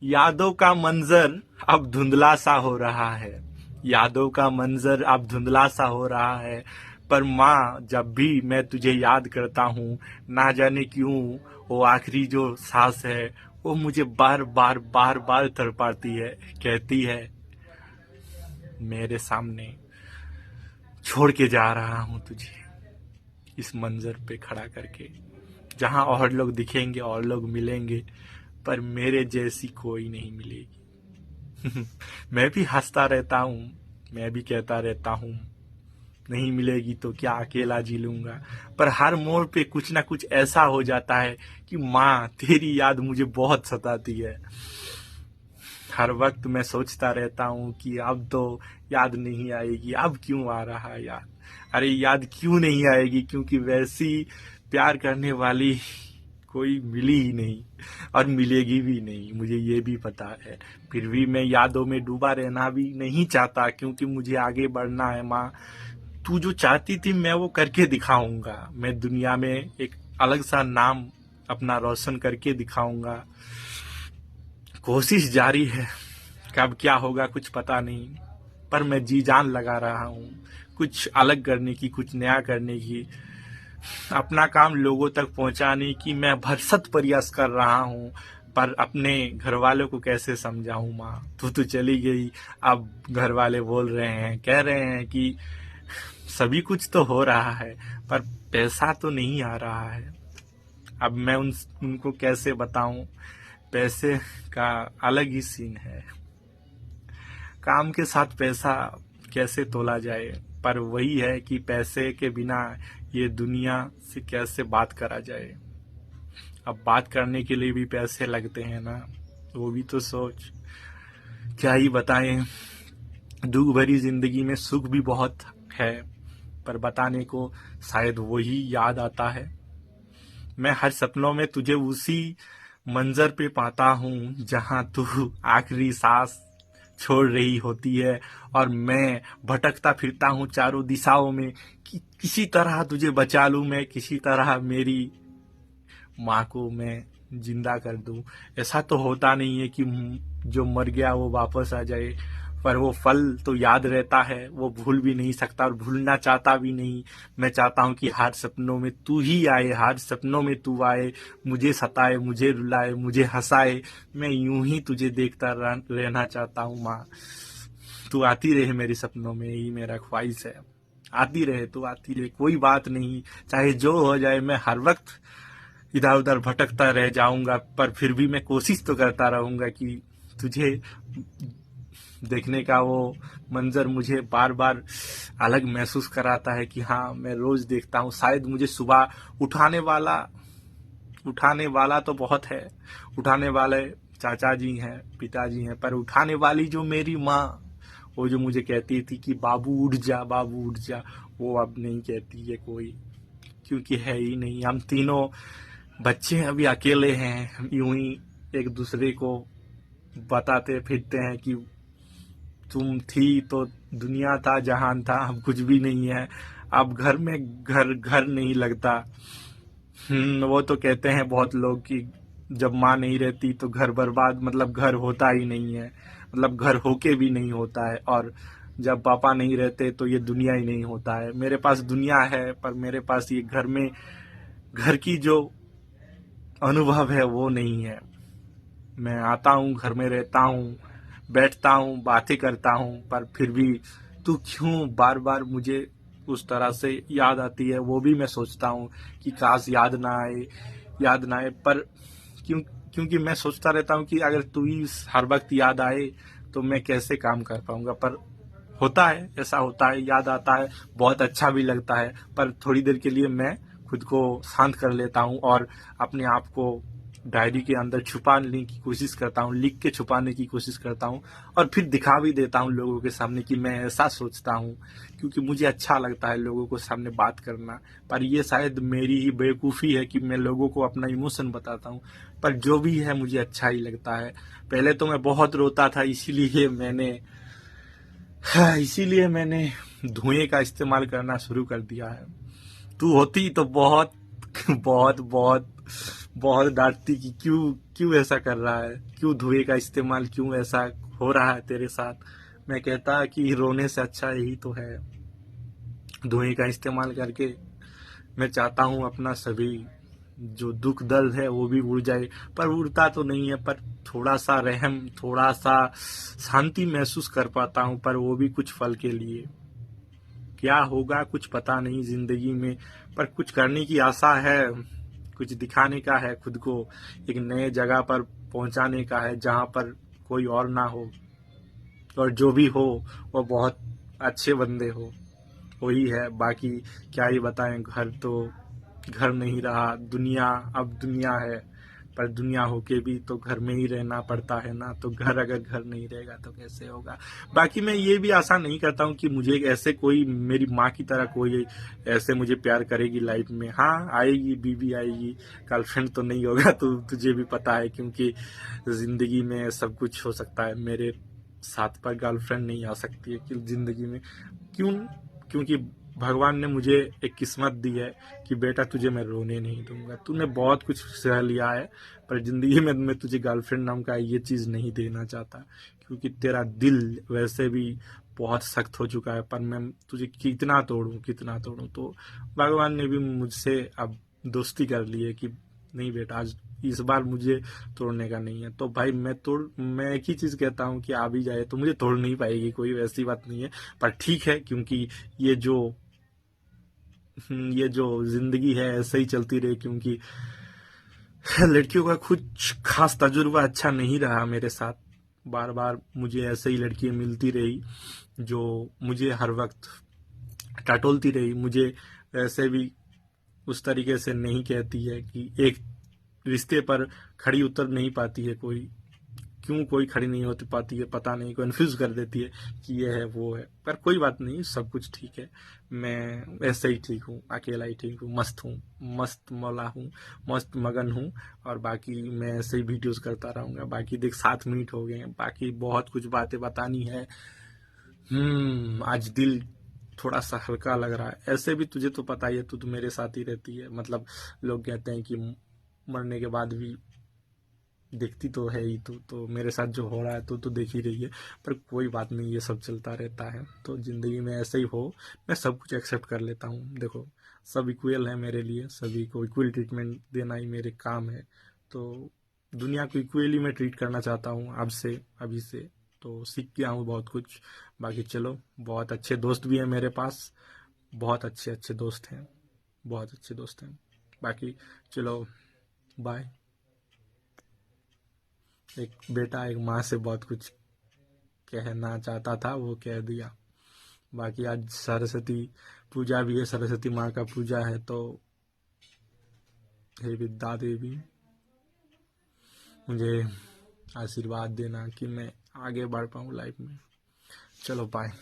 यादों का मंजर अब धुंधला सा हो रहा है। यादों का मंजर अब धुंधला सा हो रहा है। पर माँ, जब भी मैं तुझे याद करता हूँ, ना जाने क्यों वो आखिरी जो सांस है वो मुझे बार बार बार बार तड़पाती है। कहती है, मेरे सामने छोड़ के जा रहा हूँ तुझे, इस मंजर पे खड़ा करके, जहाँ और लोग दिखेंगे और लोग मिलेंगे, पर मेरे जैसी कोई नहीं मिलेगी। मैं भी हंसता रहता हूँ, मैं भी कहता रहता हूँ, नहीं मिलेगी तो क्या अकेला जी लूंगा। पर हर मोड़ पे कुछ ना कुछ ऐसा हो जाता है कि माँ, तेरी याद मुझे बहुत सताती है। हर वक्त मैं सोचता रहता हूँ कि अब तो याद नहीं आएगी, अब क्यों आ रहा है याद। अरे याद क्यों नहीं आएगी, क्योंकि वैसी प्यार करने वाली कोई मिली ही नहीं और मिलेगी भी नहीं, मुझे ये भी पता है। फिर भी मैं यादों में डूबा रहना भी नहीं चाहता, क्योंकि मुझे आगे बढ़ना है माँ। तू जो चाहती थी मैं वो करके दिखाऊंगा। मैं दुनिया में एक अलग सा नाम अपना रोशन करके दिखाऊंगा। कोशिश जारी है, कब क्या होगा कुछ पता नहीं, पर मैं जी जान लगा रहा हूँ कुछ अलग करने की, कुछ नया करने की, अपना काम लोगों तक पहुंचाने की मैं भरसक प्रयास कर रहा हूँ। पर अपने घर वालों को कैसे समझाऊं माँ, तू तो चली गई। अब घर वाले बोल रहे हैं, कह रहे हैं कि सभी कुछ तो हो रहा है पर पैसा तो नहीं आ रहा है। अब मैं उनको कैसे बताऊं, पैसे का अलग ही सीन है। काम के साथ पैसा कैसे तोला जाए, पर वही है कि पैसे के बिना ये दुनिया से कैसे बात करा जाए। अब बात करने के लिए भी पैसे लगते हैं ना, वो भी तो सोच। क्या ही बताएं, दुख भरी जिंदगी में सुख भी बहुत है, पर बताने को शायद वही याद आता है। मैं हर सपनों में तुझे उसी मंजर पे पाता हूँ जहाँ तू आखिरी सांस छोड़ रही होती है, और मैं भटकता फिरता हूँ चारों दिशाओं में कि किसी तरह तुझे बचा लूँ मैं, किसी तरह मेरी माँ को मैं जिंदा कर दूं। ऐसा तो होता नहीं है कि जो मर गया वो वापस आ जाए, पर वो फल तो याद रहता है, वो भूल भी नहीं सकता और भूलना चाहता भी नहीं। मैं चाहता हूँ कि हर सपनों में तू ही आए, हर सपनों में तू आए, मुझे सताए, मुझे रुलाए, मुझे हंसाए। मैं यूं ही तुझे देखता रहना चाहता हूँ माँ। तू आती रहे मेरे सपनों में, यही मेरा ख्वाहिश है। आती रहे, तू आती रहे, कोई बात नहीं, चाहे जो हो जाए। मैं हर वक्त इधर उधर भटकता रह जाऊंगा, पर फिर भी मैं कोशिश तो करता रहूंगा कि तुझे देखने का वो मंजर मुझे बार बार अलग महसूस कराता है कि हाँ, मैं रोज देखता हूँ। शायद मुझे सुबह उठाने वाला तो बहुत है, उठाने वाले चाचा जी हैं, पिताजी हैं, पर उठाने वाली जो मेरी माँ, वो जो मुझे कहती थी कि बाबू उठ जा, बाबू उठ जा, वो अब नहीं कहती है कोई, क्योंकि है ही नहीं। हम तीनों बच्चे अभी अकेले हैं, यूं ही एक दूसरे को बताते फिरते हैं कि तुम थी तो दुनिया था, जहान था, अब कुछ भी नहीं है। अब घर में घर घर नहीं लगता। वो तो कहते हैं बहुत लोग कि जब माँ नहीं रहती तो घर बर्बाद, मतलब घर होता ही नहीं है, मतलब घर होके भी नहीं होता है, और जब पापा नहीं रहते तो ये दुनिया ही नहीं होता है। मेरे पास दुनिया है, पर मेरे पास ये घर में घर की जो अनुभव है वो नहीं है। मैं आता हूँ, घर में रहता हूँ, बैठता हूँ, बातें करता हूँ, पर फिर भी तू क्यों बार बार मुझे उस तरह से याद आती है, वो भी मैं सोचता हूँ कि काश याद ना आए, याद ना आए। पर क्योंकि मैं सोचता रहता हूँ कि अगर तू ही हर वक्त याद आए तो मैं कैसे काम कर पाऊंगा। पर होता है, ऐसा होता है, याद आता है, बहुत अच्छा भी लगता है, पर थोड़ी देर के लिए मैं खुद को शांत कर लेता हूँ और अपने आप को डायरी के अंदर छुपाने की कोशिश करता हूँ, लिख के छुपाने की कोशिश करता हूँ, और फिर दिखा भी देता हूँ लोगों के सामने कि मैं ऐसा सोचता हूँ, क्योंकि मुझे अच्छा लगता है लोगों को सामने बात करना। पर ये शायद मेरी ही बेवकूफ़ी है कि मैं लोगों को अपना इमोशन बताता हूँ, पर जो भी है मुझे अच्छा ही लगता है। पहले तो मैं बहुत रोता था, इसीलिए मैंने धुएं का इस्तेमाल करना शुरू कर दिया है। तू होती तो बहुत बहुत बहुत बहुत डांटती कि क्यों क्यों ऐसा कर रहा है, क्यों धुएं का इस्तेमाल, क्यों ऐसा हो रहा है तेरे साथ। मैं कहता कि रोने से अच्छा यही तो है, धुएं का इस्तेमाल करके मैं चाहता हूँ अपना सभी जो दुख दर्द है वो भी उड़ जाए, पर उड़ता तो नहीं है, पर थोड़ा सा रहम, थोड़ा सा शांति महसूस कर पाता हूँ, पर वो भी कुछ पल के लिए। क्या होगा कुछ पता नहीं जिंदगी में, पर कुछ करने की आशा है, कुछ दिखाने का है खुद को, एक नए जगह पर पहुंचाने का है जहां पर कोई और ना हो, और जो भी हो वो बहुत अच्छे बंदे हो, वही है। बाकी क्या ही बताएं, घर तो घर नहीं रहा, दुनिया अब दुनिया है, पर दुनिया होके भी तो घर में ही रहना पड़ता है ना, तो घर अगर घर नहीं रहेगा तो कैसे होगा। बाकी मैं ये भी आशा नहीं करता हूँ कि मुझे ऐसे कोई मेरी माँ की तरह कोई ऐसे मुझे प्यार करेगी लाइफ में। हाँ आएगी, बीवी आएगी, गर्लफ्रेंड तो नहीं होगा, तो तुझे भी पता है, क्योंकि जिंदगी में सब कुछ हो सकता है, मेरे साथ पर गर्लफ्रेंड नहीं आ सकती है कि जिंदगी में। क्यों? क्योंकि भगवान ने मुझे एक किस्मत दी है कि बेटा तुझे मैं रोने नहीं दूंगा, तूने बहुत कुछ सह लिया है, पर जिंदगी में मैं तुझे गर्लफ्रेंड नाम का ये चीज नहीं देना चाहता, क्योंकि तेरा दिल वैसे भी बहुत सख्त हो चुका है, पर मैं तुझे कितना तोड़ूं कितना तोड़ूं। तो भगवान ने भी मुझसे अब दोस्ती कर ली है कि नहीं बेटा आज इस बार मुझे तोड़ने का नहीं है, तो भाई मैं एक ही चीज कहता हूँ कि आ भी जाए तो मुझे तोड़ नहीं पाएगी, कोई वैसी बात नहीं है। पर ठीक है, क्योंकि ये जो ये जो जिंदगी है ऐसे ही चलती रही, क्योंकि लड़कियों का कुछ खास तजुर्बा अच्छा नहीं रहा मेरे साथ, बार बार मुझे ऐसे ही लड़कियां मिलती रही जो मुझे हर वक्त टटोलती रही, मुझे ऐसे भी उस तरीके से नहीं कहती है कि एक रिश्ते पर खड़ी उतर नहीं पाती है कोई, क्यों कोई खड़ी नहीं होती पाती है पता नहीं, कन्फ्यूज कर देती है कि ये है वो है। पर कोई बात नहीं, सब कुछ ठीक है, मैं ऐसे ही ठीक हूँ, अकेला ही ठीक हूँ, मस्त मौला हूँ, मस्त मगन हूँ। और बाकी मैं ऐसे ही वीडियोस करता रहूंगा। बाकी देख 7 मिनट हो गए हैं, बाकी बहुत कुछ बातें बतानी है। आज दिल थोड़ा सा हल्का लग रहा है, ऐसे भी तुझे तो पता ही है, तू तो मेरे साथ ही रहती है, मतलब लोग कहते हैं कि मरने के बाद भी देखती तो है ही, तो मेरे साथ जो हो रहा है तो देख ही रही है। पर कोई बात नहीं, ये सब चलता रहता है, तो जिंदगी में ऐसे ही हो, मैं सब कुछ एक्सेप्ट कर लेता हूँ। देखो सब इक्वल है मेरे लिए, सभी को इक्वल ट्रीटमेंट देना ही मेरे काम है, तो दुनिया को इक्वली मैं ट्रीट करना चाहता हूँ अब से, अभी से। तो सीख गया हूँ बहुत कुछ। बाकी चलो, बहुत अच्छे दोस्त भी हैं मेरे पास, बहुत अच्छे अच्छे दोस्त हैं, बहुत अच्छे दोस्त हैं। बाकी चलो, बाय। एक बेटा एक माँ से बहुत कुछ कहना चाहता था, वो कह दिया। बाकी आज सरस्वती पूजा भी है, सरस्वती माँ का पूजा है, तो हे विद्या देवी मुझे आशीर्वाद देना कि मैं आगे बढ़ पाऊँ लाइफ में। चलो बाय।